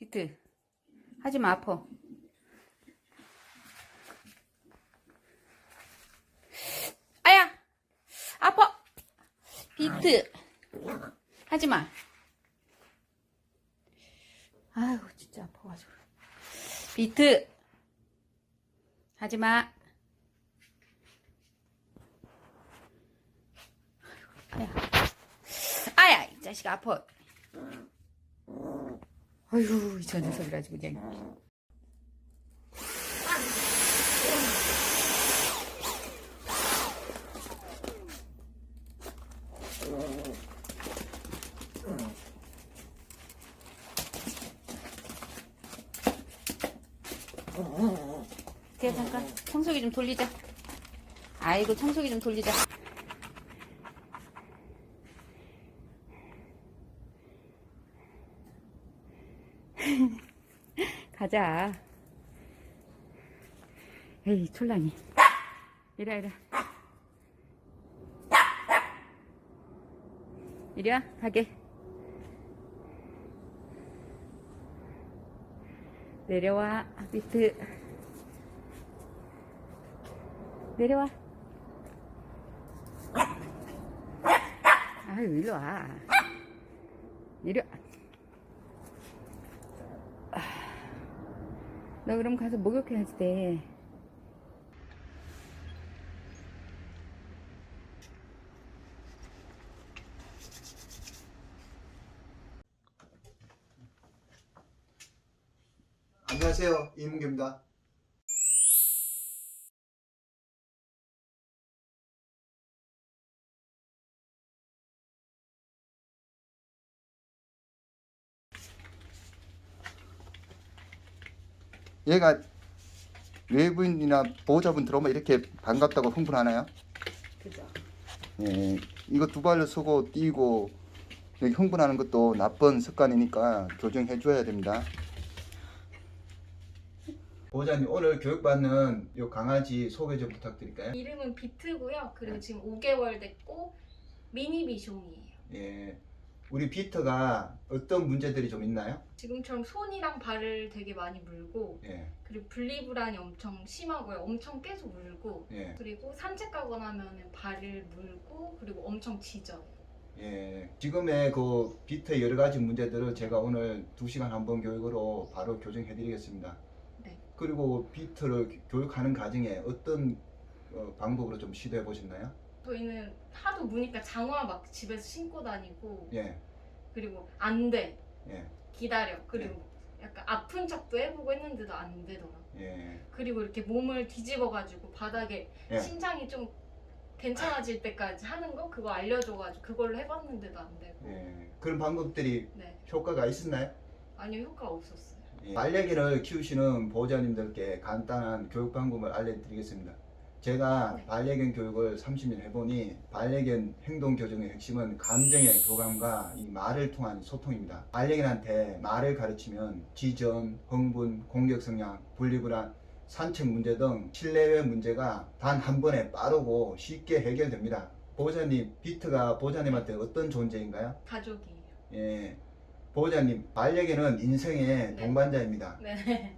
비트. 하지마, 아파. 아야! 아파! 비트. 하지마. 아유, 진짜 아파가지고. 비트. 하지마. 아야. 아야, 이 자식 아파. 아유, 저 녀석이라 가지고 그냥. 제가 잠깐 청소기 좀 돌리자. 아이고, 청소기 좀 돌리자. 가자. 에이, 촐라니. 이리 와, 이리 와. 이리 와, 가게. 내려와, 비트. 내려와. 아유, 일로 와. 이리 와. 너 그럼 가서 목욕해야지 돼. 안녕하세요, 이문규입니다. 얘가 외부인이나 보호자분 들어오면 이렇게 반갑다고 흥분하나요? 그죠. 예, 이거 두 발로 서고 뛰고 여기 흥분하는 것도 나쁜 습관이니까 교정해 줘야 됩니다. 보호자님, 오늘 교육받는 이 강아지 소개 좀 부탁드릴까요? 이름은 비트고요. 그리고 지금 5개월 됐고 미니 비숑이에요. 예, 우리 비터가 어떤 문제들이 좀 있나요? 지금처럼 손이랑 발을 되게 많이 물고 예, 그리고 분리불안이 엄청 심하고요. 엄청 계속 물고 예, 그리고 산책 가거나 하면 발을 물고 그리고 엄청 짖어요. 예. 지금의 그 비터의 여러 가지 문제들을 제가 오늘 2시간 한번 교육으로 바로 교정해 드리겠습니다. 네. 그리고 비트를 교육하는 과정에 어떤 방법으로 좀 시도해 보셨나요? 저희는 하도 무니까 장화 막 집에서 신고 다니고 예, 그리고 안 돼. 예, 기다려. 그리고 약간 아픈 척도 해보고 했는데도 안 되더라고요. 예, 그리고 이렇게 몸을 뒤집어가지고 바닥에 예. 심장이 좀 괜찮아질 때까지 하는 거 그거 알려줘가지고 그걸로 해봤는데도 안 되고. 예. 그런 방법들이 네. 효과가 있었나요? 아니요, 효과 없었어요. 예. 반려견을 키우시는 보호자님들께 간단한 교육 방법을 알려드리겠습니다. 제가 네. 반려견 교육을 30년 해보니 반려견 행동 교정의 핵심은 감정의 교감과 이 말을 통한 소통입니다. 반려견한테 말을 가르치면 지전, 흥분, 공격 성향, 분리불안, 산책 문제 등 실내외 문제가 단 한 번에 빠르고 쉽게 해결됩니다. 보호자님, 비트가 보호자님한테 어떤 존재인가요? 가족이에요. 예, 보호자님, 반려견은 인생의 네. 동반자입니다. 네.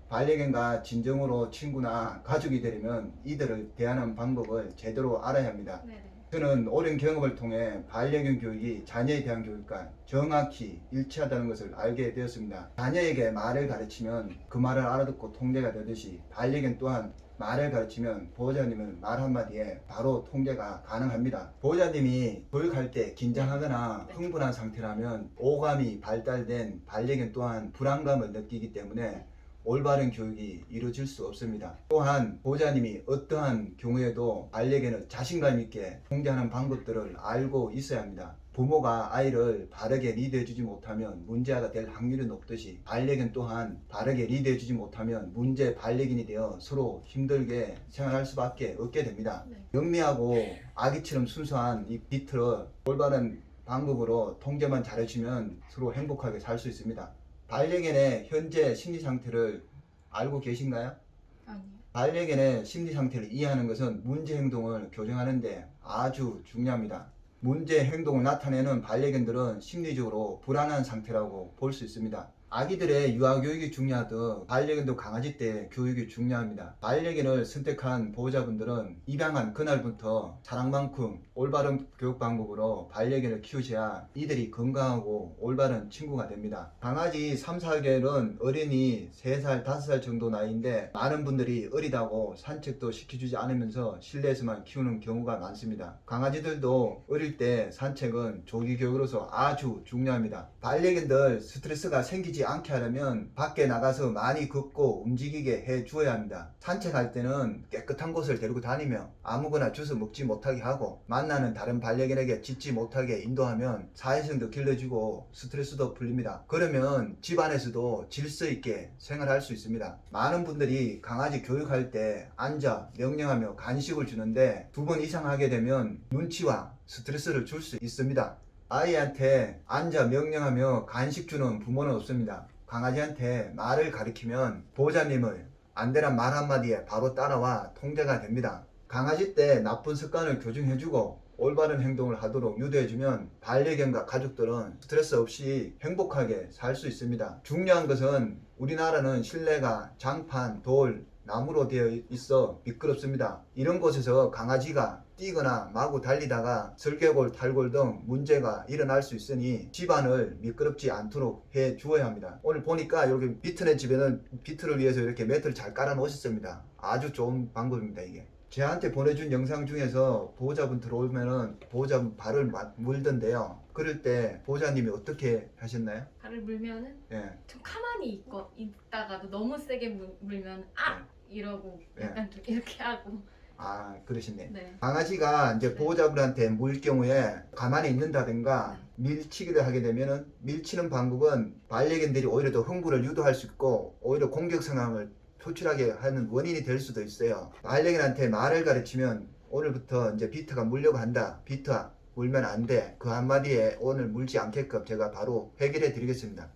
반려견과 진정으로 친구나 가족이 되려면 이들을 대하는 방법을 제대로 알아야 합니다. 네네. 저는 오랜 경험을 통해 반려견 교육이 자녀에 대한 교육과 정확히 일치하다는 것을 알게 되었습니다. 자녀에게 말을 가르치면 그 말을 알아듣고 통제가 되듯이 반려견 또한 말을 가르치면 보호자님은 말 한마디에 바로 통제가 가능합니다. 보호자님이 교육할 때 긴장하거나 네. 흥분한 상태라면 오감이 발달된 반려견 또한 불안감을 느끼기 때문에 올바른 교육이 이루어질 수 없습니다. 또한 보호자님이 어떠한 경우에도 반려견을 자신감 있게 통제하는 방법들을 알고 있어야 합니다. 부모가 아이를 바르게 리드해주지 못하면 문제가 될 확률이 높듯이 반려견 또한 바르게 리드해주지 못하면 문제 반려견이 되어 서로 힘들게 생활할 수밖에 없게 됩니다. 네. 영리하고 아기처럼 순수한 이 비트를 올바른 방법으로 통제만 잘해주면 서로 행복하게 살 수 있습니다. 반려견의 현재 심리 상태를 알고 계신가요? 아니요. 반려견의 심리 상태를 이해하는 것은 문제 행동을 교정하는데 아주 중요합니다. 문제 행동을 나타내는 반려견들은 심리적으로 불안한 상태라고 볼 수 있습니다. 아기들의 유아교육이 중요하듯 반려견도 강아지 때 교육이 중요합니다. 반려견을 선택한 보호자분들은 입양한 그날부터 사랑만큼 올바른 교육 방법으로 반려견을 키우셔야 이들이 건강하고 올바른 친구가 됩니다. 강아지 3, 4개월은 어린이 3살, 5살 정도 나이인데 많은 분들이 어리다고 산책도 시켜주지 않으면서 실내에서만 키우는 경우가 많습니다. 강아지들도 어릴 때 산책은 조기 교육으로서 아주 중요합니다. 반려견들 스트레스가 생기지 않게 하려면 밖에 나가서 많이 걷고 움직이게 해 주어야 합니다. 산책할 때는 깨끗한 곳을 데리고 다니며 아무거나 주워 먹지 못하게 하고 만나는 다른 반려견에게 짖지 못하게 인도하면 사회성도 길러지고 스트레스도 풀립니다. 그러면 집안에서도 질서 있게 생활할 수 있습니다. 많은 분들이 강아지 교육할 때 앉아 명령하며 간식을 주는데 2번 이상 하게 되면 눈치와 스트레스를 줄 수 있습니다. 아이한테 앉아 명령하며 간식 주는 부모는 없습니다. 강아지한테 말을 가리키면 보호자님을 안 되란 말 한마디에 바로 따라와 통제가 됩니다. 강아지 때 나쁜 습관을 교정해주고 올바른 행동을 하도록 유도해주면 반려견과 가족들은 스트레스 없이 행복하게 살 수 있습니다. 중요한 것은 우리나라는 실내가 장판, 돌, 나무로 되어 있어 미끄럽습니다. 이런 곳에서 강아지가 뛰거나 마구 달리다가 설계골, 탈골 등 문제가 일어날 수 있으니 집안을 미끄럽지 않도록 해 주어야 합니다. 오늘 보니까 여기 비트네 집에는 비트를 위해서 이렇게 매트를 잘 깔아 놓으셨습니다. 아주 좋은 방법입니다. 이게 제한테 보내준 영상 중에서 보호자분 들어오면은 보호자분 발을 물던데요. 그럴 때 보호자님이 어떻게 하셨나요? 발을 물면은 예. 좀 가만히 있다가도 너무 세게 물면 아! 이러고 약간 좀 이렇게 하고. 아, 그러시네. 네. 강아지가 이제 네. 보호자분한테 물 경우에 가만히 있는다든가 밀치기를 하게 되면은 밀치는 방법은 반려견들이 오히려 더 흥분을 유도할 수 있고 오히려 공격 상황을 표출하게 하는 원인이 될 수도 있어요. 반려견한테 말을 가르치면 오늘부터 이제 비트가 물려고 한다. 비트야, 물면 안 돼. 그 한마디에 오늘 물지 않게끔 제가 바로 해결해 드리겠습니다.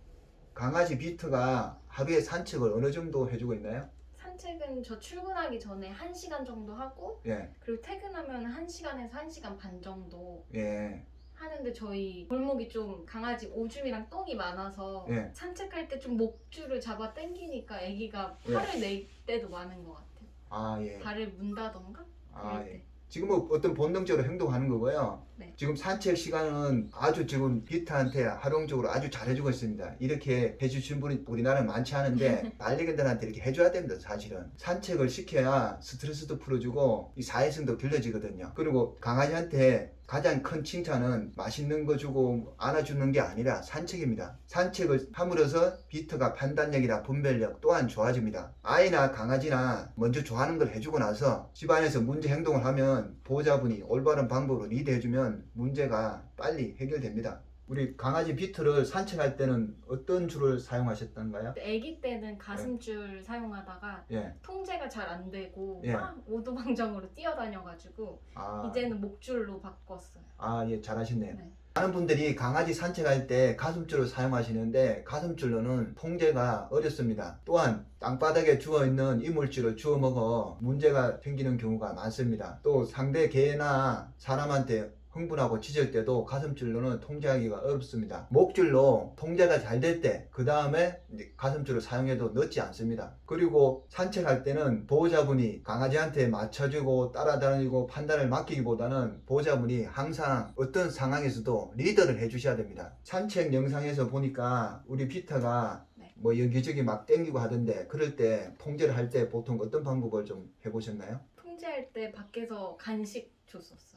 강아지 비트가 하루에 산책을 어느 정도 해주고 있나요? 산책은 저 출근하기 전에 1시간 정도 하고 예, 그리고 퇴근하면 1시간에서 1시간 반 정도 예, 하는데 저희 골목이 좀 강아지 오줌이랑 똥이 많아서 예. 산책할 때 좀 목줄을 잡아 당기니까 애기가 예. 화를 낼 때도 많은 것 같아요. 아, 예. 발을 문다던가 아, 그럴 예. 때. 지금은 어떤 본능적으로 행동하는 거고요. 네. 지금 산책 시간은 아주 지금 비트한테 활용적으로 아주 잘해주고 있습니다. 이렇게 해주신 분이 우리나라는 많지 않은데 반려견들한테 이렇게 해줘야 됩니다. 사실은 산책을 시켜야 스트레스도 풀어주고 이 사회성도 길러지거든요. 그리고 강아지한테 가장 큰 칭찬은 맛있는 거 주고 안아주는 게 아니라 산책입니다. 산책을 함으로써 비트가 판단력이나 분별력 또한 좋아집니다. 아이나 강아지나 먼저 좋아하는 걸 해주고 나서 집안에서 문제 행동을 하면 보호자분이 올바른 방법으로 리드해주면 문제가 빨리 해결됩니다. 우리 강아지 비트를 산책할 때는 어떤 줄을 사용하셨던가요? 아기 때는 가슴줄 사용하다가 예. 통제가 잘 안 되고 예. 막 오두방정으로 뛰어다녀가지고 아, 이제는 목줄로 바꿨어요. 아, 예, 잘하셨네요. 네. 많은 분들이 강아지 산책할 때 가슴줄을 사용하시는데 가슴줄로는 통제가 어렵습니다. 또한 땅바닥에 주어있는 이물질을 주워 먹어 문제가 생기는 경우가 많습니다. 또 상대 개나 사람한테 흥분하고 짖을 때도 가슴줄로는 통제하기가 어렵습니다. 목줄로 통제가 잘 될 때 그 다음에 가슴줄을 사용해도 늦지 않습니다. 그리고 산책할 때는 보호자분이 강아지한테 맞춰주고 따라다니고 판단을 맡기기보다는 보호자분이 항상 어떤 상황에서도 리더를 해주셔야 됩니다. 산책 영상에서 보니까 우리 비터가 뭐 여기저기 막 땡기고 하던데 그럴 때 통제를 할 때 보통 어떤 방법을 좀 해보셨나요? 통제할 때 밖에서 간식 줬었어요.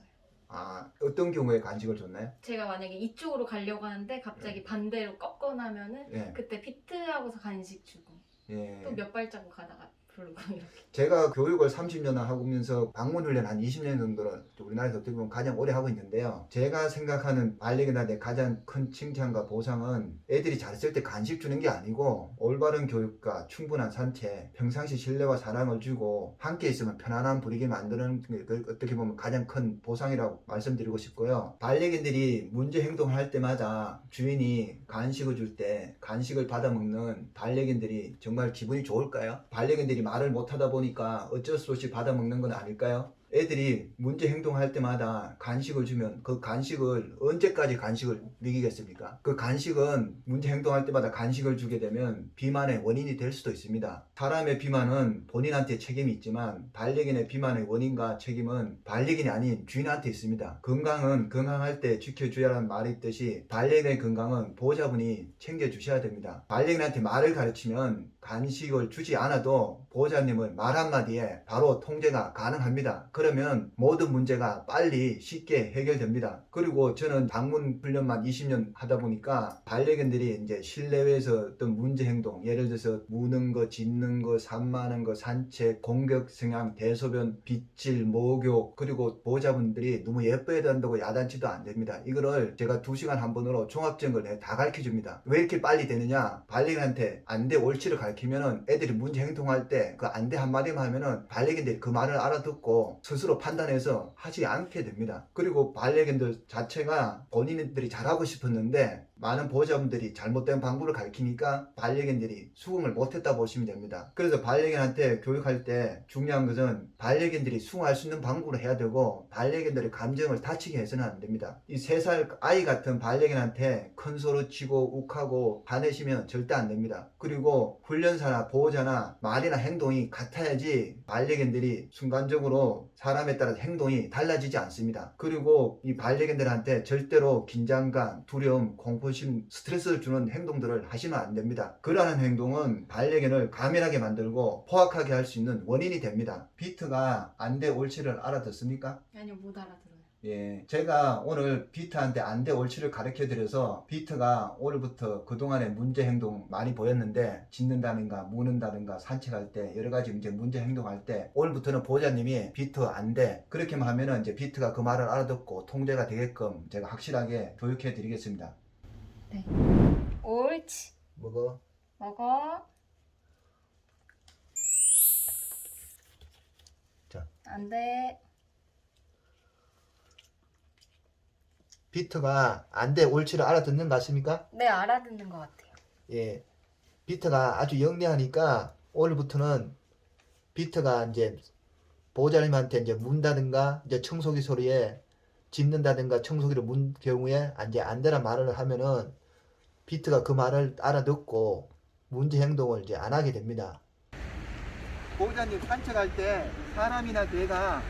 아, 어떤 경우에 간식을 줬나요? 제가 만약에 이쪽으로 가려고 하는데 갑자기 반대로 꺾거나면은 예, 그때 비트하고서 간식 주고 예. 또 몇 발자국 가다가 부르고 이렇게. 제가 교육을 30년 하면서 방문 훈련 한 20년 정도를 우리나라에서 어떻게 보면 가장 오래 하고 있는데요. 제가 생각하는 반려견한테 가장 큰 칭찬과 보상은 애들이 잘했을 때 간식 주는 게 아니고 올바른 교육과 충분한 산책, 평상시 신뢰와 사랑을 주고 함께 있으면 편안한 분위기 만드는 게 어떻게 보면 가장 큰 보상이라고 말씀드리고 싶고요. 반려견들이 문제 행동을 할 때마다 주인이 간식을 줄 때 간식을 받아 먹는 반려견들이 정말 기분이 좋을까요? 반려견들이 말을 못하다 보니까 어쩔 수 없이 받아먹는 건 아닐까요? 애들이 문제 행동할 때마다 간식을 주면 그 간식을 언제까지 간식을 먹이겠습니까? 그 간식은 문제 행동할 때마다 간식을 주게 되면 비만의 원인이 될 수도 있습니다. 사람의 비만은 본인한테 책임이 있지만 반려견의 비만의 원인과 책임은 반려견이 아닌 주인한테 있습니다. 건강은 건강할 때 지켜줘야 하는 말이 있듯이 반려견의 건강은 보호자분이 챙겨주셔야 됩니다. 반려견한테 말을 가르치면 간식을 주지 않아도 보호자님은 말 한마디에 바로 통제가 가능합니다. 그러면 모든 문제가 빨리 쉽게 해결됩니다. 그리고 저는 방문 훈련만 20년 하다 보니까 반려견들이 이제 실내외에서 어떤 문제 행동, 예를 들어서 무는 거, 짖는 거, 산만한 거, 산책, 공격 성향, 대소변, 빗질, 목욕, 그리고 보호자분들이 너무 예뻐야 된다고 야단치도 안 됩니다. 이거를 제가 2시간 한 번으로 종합점검을 다 가르쳐 줍니다. 왜 이렇게 빨리 되느냐? 반려견한테 안돼 옳지를 가르치면은 애들이 문제 행동할 때 그 안돼 한마디만 하면은 반려견들이 그 말을 알아듣고 스스로 판단해서 하지 않게 됩니다. 그리고 반려견들 자체가 본인들이 잘하고 싶었는데 많은 보호자분들이 잘못된 방법을 가르치니까 반려견들이 수긍을 못했다 보시면 됩니다. 그래서 반려견한테 교육할 때 중요한 것은 반려견들이 수긍할 수 있는 방법으로 해야 되고 반려견들의 감정을 다치게 해서는 안 됩니다. 이 3살 아이 같은 반려견한테 큰 소리 치고 욱하고 화내시면 절대 안 됩니다. 그리고 훈련사나 보호자나 말이나 행동이 같아야지 반려견들이 순간적으로 사람에 따라 행동이 달라지지 않습니다. 그리고 이 반려견들한테 절대로 긴장감, 두려움, 공포심, 스트레스를 주는 행동들을 하시면 안 됩니다. 그러한 행동은 반려견을 가면하게 만들고 포악하게 할 수 있는 원인이 됩니다. 비트가 안돼 옳지를 알아듣습니까? 아니요, 못 알아들어요. 예, 제가 오늘 비트한테 안돼 옳지를 가르쳐 드려서 비트가 오늘부터 그동안의 문제 행동 많이 보였는데 짖는다든가 무는다든가 산책할 때 여러 가지 이제 문제 행동할 때 오늘부터는 보호자님이 비트 안돼 그렇게만 하면은 이제 비트가 그 말을 알아듣고 통제가 되게끔 제가 확실하게 교육해 드리겠습니다. 네. 옳지. 먹어. 먹어. 자. 안 돼. 비트가 안돼 옳지를 알아듣는 것 같습니까? 네, 알아듣는 것 같아요. 예, 비트가 아주 영리하니까 오늘부터는 비트가 이제 보호자님한테 이제 문다든가 이제 청소기 소리에 짖는다든가 청소기를 문 경우에 이제 안되란 말을 하면은 비트가 그 말을 알아듣고 문제 행동을 이제 안 하게 됩니다. 보호자님 산책할 때 사람이나 개가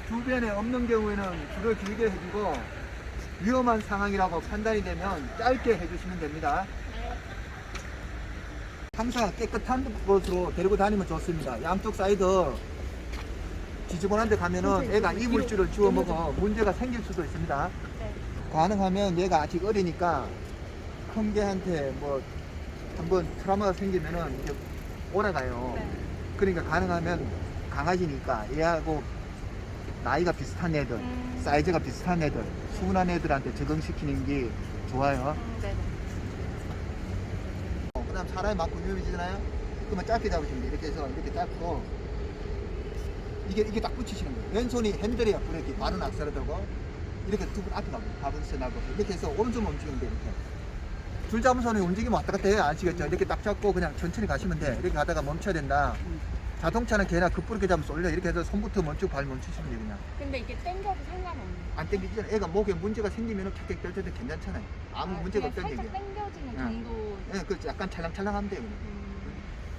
주변에 없는 경우에는 줄을 길게 해주고 위험한 상황이라고 판단이 되면 짧게 해주시면 됩니다. 항상 깨끗한 곳으로 데리고 다니면 좋습니다. 양쪽 사이드 지저분한 데 가면은 애가 이물질을 주워 먹어 문제가 생길 수도 있습니다. 가능하면 얘가 아직 어리니까 큰 개한테 뭐 한번 트라우마가 생기면은 이제 오래가요. 그러니까 가능하면 강아지니까 얘하고 나이가 비슷한 애들, 사이즈가 비슷한 애들, 순한 애들한테 적응시키는 게 좋아요. 네네. 그 다음 사람이 맞고 위험해지잖아요? 그러면 짧게 잡으시면 돼요. 이렇게 해서 이렇게 잡고 이게 딱 붙이시는 거예요. 왼손이 핸들이야 브레이크, 발은 악셀러더고 이렇게 두 분 앞에 가고 밥은 세나고 이렇게 해서 오른손 움직이면 돼요. 이렇게. 줄 잡은 손이 움직이면 왔다 갔다 해요. 아시겠죠? 이렇게 딱 잡고 그냥 천천히 가시면 돼. 이렇게 가다가 멈춰야 된다. 자동차는 걔나 급부르게 잡으면 쏠려. 이렇게 해서 손부터 멈추고 발 멈추시면 돼요. 그냥. 근데 이게 땡겨도 상관없는. 안 땡기잖아. 애가 목에 문제가 생기면 킥킥 뗄 때도 괜찮잖아요. 아무 문제가 없다는 살짝 얘기예요. 땡겨지는 응. 정도. 예, 그 약간 찰랑찰랑하면 돼요. 그냥.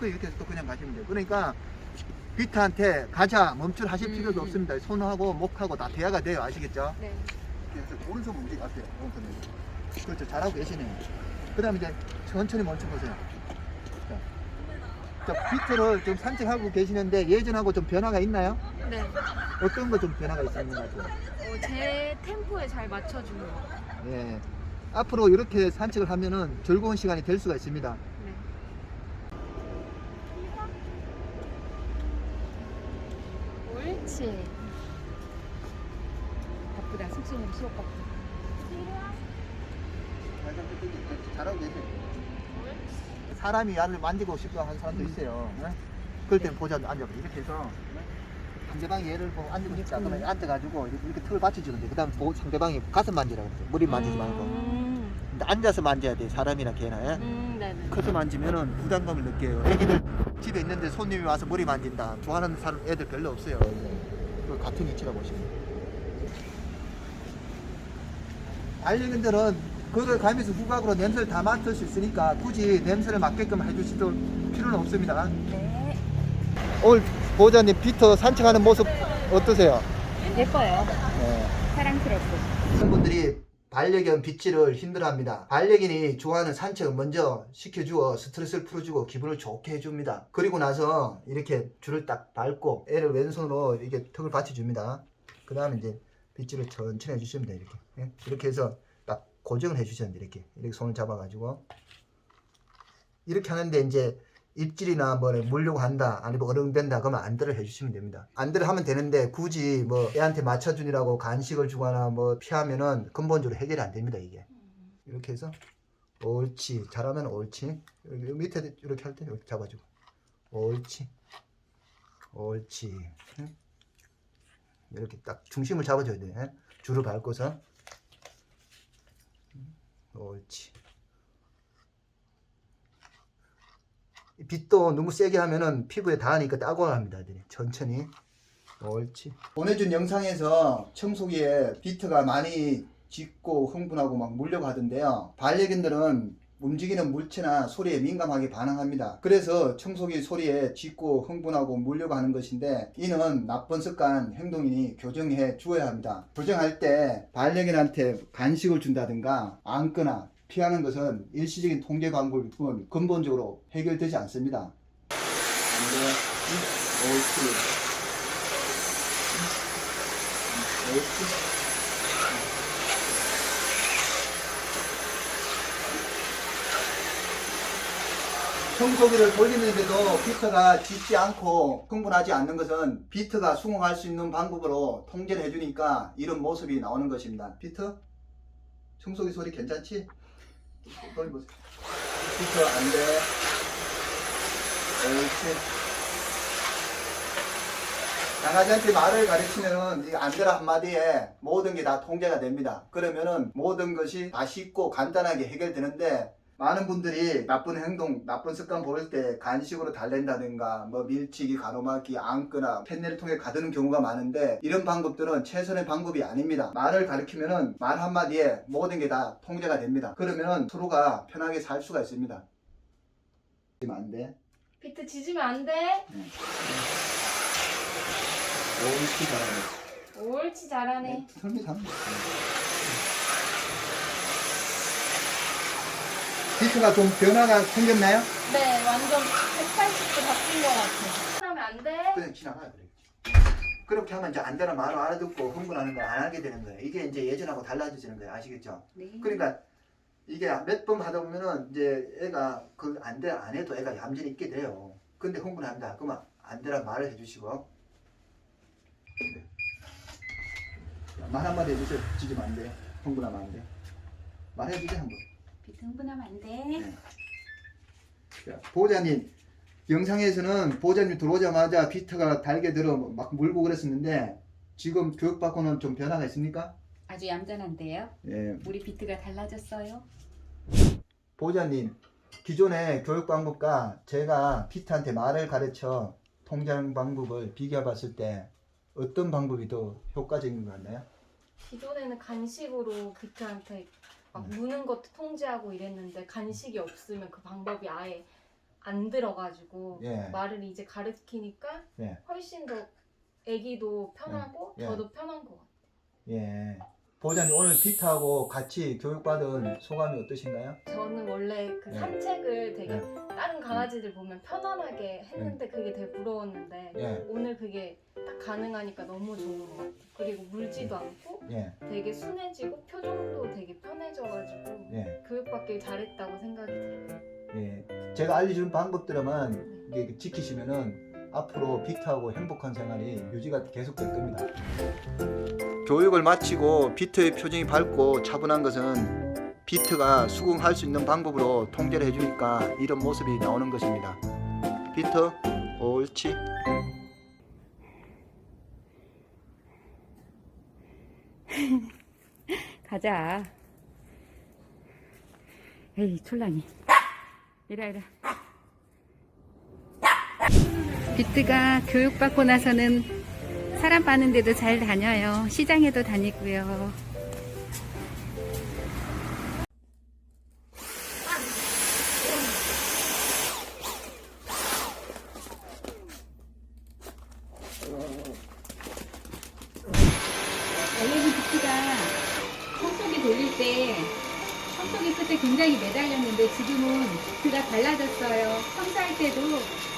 그 이렇게 해서 또 그냥 가시면 돼요. 그러니까 비트한테 가자 멈출 하실 필요도 없습니다. 손하고 목하고 다 대화가 돼요. 아시겠죠? 네. 그래서 오른손 움직이 가세요. 오른손으로. 그렇죠. 잘하고 계시네요. 그 다음에 이제 천천히 멈춰보세요. 자, 비트를 좀 산책하고 계시는데 예전하고 좀 변화가 있나요? 네. 어떤 거 좀 변화가 있는 것 같아요? 제 템포에 잘 맞춰주는 것 같아요. 예. 앞으로 이렇게 산책을 하면은 즐거운 시간이 될 수가 있습니다. 네. 옳지. 바쁘다. 숙소는 수업 바쁘다. 잘하고 계세요. 사람이 야를 만지고 싶어 하는 사람도 있어요. 네? 그럴 땐 보자 앉아봐. 이렇게 해서 상대방이 얘를 보고 앉고 싶다. 그러면 앉아가지고 이렇게 턱을 받쳐주면 돼. 그 다음 상대방이 가슴 만지라고 그래요. 머리 만지지 말고. 근데 앉아서 만져야 돼. 사람이나 개나. 예? 네네. 커서 만지면은 부담감을 느껴요. 애기들 집에 있는데 손님이 와서 머리 만진다. 좋아하는 사람 애들 별로 없어요. 또 그 같은 위치라고 보시면 돼요. 반려견들은 그걸 가면서 후각으로 냄새를 다 맡을 수 있으니까 굳이 냄새를 맡게끔 해주실 필요는 없습니다. 네. 오늘 보호자님 비터 산책하는 모습 어떠세요? 예뻐요. 네. 사랑스럽고. 많은 분들이 반려견 비치를 힘들어합니다. 반려견이 좋아하는 산책을 먼저 시켜주어 스트레스를 풀어주고 기분을 좋게 해줍니다. 그리고 나서 이렇게 줄을 딱 밟고 애를 왼손으로 이렇게 턱을 받쳐줍니다. 그 다음에 이제 비치를 천천히 해주시면 돼요. 이렇게. 예? 이렇게 해서 딱 고정을 해주시면 돼요. 이렇게 손을 잡아가지고 이렇게 하는데 이제 입질이나 뭐 물려고 한다 아니면 어른된다 그러면 안대를 해주시면 됩니다. 안대를 하면 되는데 굳이 뭐 애한테 맞춰주니라고 간식을 주거나 뭐 피하면은 근본적으로 해결이 안 됩니다. 이게 이렇게 해서 옳지 잘하면 옳지 여기 밑에 이렇게 할 때 이렇게 잡아주고 옳지 옳지 응? 이렇게 딱 중심을 잡아줘야 돼. 응? 줄을 밟고서 옳지. 빛도 너무 세게 하면은 피부에 닿으니까 따가워 합니다. 천천히. 옳지. 보내준 영상에서 청소기에 비트가 많이 짖고 흥분하고 막 물려고 하던데요. 반려견들은 움직이는 물체나 소리에 민감하게 반응합니다. 그래서 청소기 소리에 짖고 흥분하고 물려고 하는 것인데 이는 나쁜 습관 행동이니 교정해 주어야 합니다. 교정할 때 반려견한테 간식을 준다든가 안거나 피하는 것은 일시적인 통제 방법일 뿐 근본적으로 해결되지 않습니다. 옳지. 옳지. 청소기를 돌리는데도 비트가 짖지 않고 흥분하지 않는 것은 비트가 수긍할 수 있는 방법으로 통제를 해주니까 이런 모습이 나오는 것입니다. 비트? 청소기 소리 괜찮지? 돌려보세요. 비트 안 돼. 옳지. 강아지한테 말을 가르치면은 이 안되라 한마디에 모든 게 다 통제가 됩니다. 그러면은 모든 것이 다 쉽고 간단하게 해결되는데 많은 분들이 나쁜 행동, 나쁜 습관 보일 때 간식으로 달랜다든가 뭐 밀치기, 가로막기, 안거나 펜넬을 통해 가두는 경우가 많은데 이런 방법들은 최선의 방법이 아닙니다. 말을 가르치면은 말 한마디에 모든 게 다 통제가 됩니다. 그러면은 서로가 편하게 살 수가 있습니다. 짖으면 안 돼. 비트 짖으면 안 돼. 옳지 잘하네. 옳지 잘하네. 설미 잘하네. 비트가 좀 변화가 생겼나요? 네, 완전 180도 바뀐 것 같아. 하면 안 돼. 그냥 지나가야 돼. 그렇게 하면 이제 안 되는 말을 알아듣고 흥분하는 걸 안 하게 되는 거예요. 이게 이제 예전하고 달라지는 거예요. 아시겠죠? 네. 그러니까 이게 몇 번 하다 보면은 이제 애가 그 안 돼 안 해도 애가 얌전히 있게 돼요. 근데 흥분한다. 그러면 안 되란 말을 해주시고 말 한마디 해주세요. 짖으면 안 돼. 흥분하면 안 돼. 말해주세요 한번. 비트 흥분하면 안 돼. 네. 자, 보호자님 영상에서는 보호자님 들어오자마자 비트가 달게 들어 막 물고 그랬었는데 지금 교육받고는 좀 변화가 있습니까? 아주 얌전한데요. 예. 우리 비트가 달라졌어요. 보호자님 기존의 교육 방법과 제가 비트한테 말을 가르쳐 통제하는 방법을 비교해 봤을 때 어떤 방법이 더 효과적인 것 같나요? 기존에는 간식으로 비트한테 막 무는 것도 통제하고 이랬는데 간식이 없으면 그 방법이 아예 안 들어가지고 예. 말을 이제 가르치니까 예. 훨씬 더 애기도 편하고 예. 저도 편한 것 같아요. 예. 보호자님 오늘 비트하고 같이 교육받은 소감이 어떠신가요? 저는 원래 그 예. 산책을 되게 예. 다른 강아지들 보면 편안하게 했는데 그게 되게 부러웠는데 예. 오늘 그게 딱 가능하니까 너무 좋은 것 같아요. 그리고 물지도 않고 예. 되게 순해지고 표정도 되게 편해져가지고 예. 교육받길 잘했다고 생각이 들어요. 예. 제가 알려준 방법들만 이게 지키시면은 앞으로 비트하고 행복한 생활이 유지가 계속 될 겁니다. 교육을 마치고 비트의 표정이 밝고 차분한 것은 비트가 수긍할 수 있는 방법으로 통제를 해주니까 이런 모습이 나오는 것입니다. 비트, 옳지. 가자. 에이, 촐라니. 이라. 비트가 교육받고 나서는 사람 많은데도 잘 다녀요. 시장에도 다니고요. 원래는 비트가 청소기 돌릴 때 청소기 끝에 굉장히 매달렸는데 지금은 비트가 달라졌어요. 청소할 때도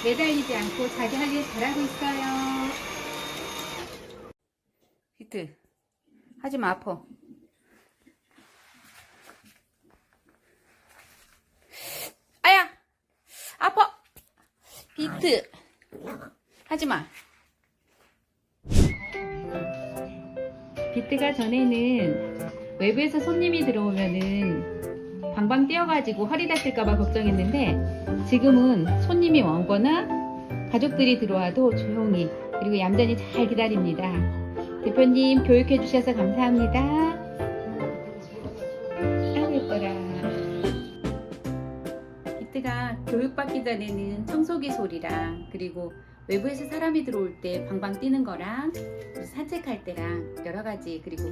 매달리지 않고 자기 할 일 잘하고 있어요. 비트 하지마, 아파. 아야 아파. 비트 하지마. 비트가 전에는 외부에서 손님이 들어오면은 방방 뛰어가지고 허리 다칠까봐 걱정했는데 지금은 손님이 오거나 가족들이 들어와도 조용히 그리고 얌전히 잘 기다립니다. 대표님 교육해 주셔서 감사합니다. 아유 예뻐라. 비트가 교육받기 전에는 청소기 소리랑 그리고 외부에서 사람이 들어올 때 방방 뛰는 거랑 산책할 때랑 여러 가지 그리고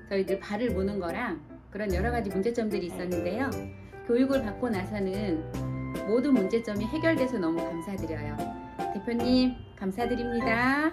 저희들 발을 무는 거랑 그런 여러 가지 문제점들이 있었는데요. 교육을 받고 나서는 모든 문제점이 해결돼서 너무 감사드려요. 대표님 감사드립니다.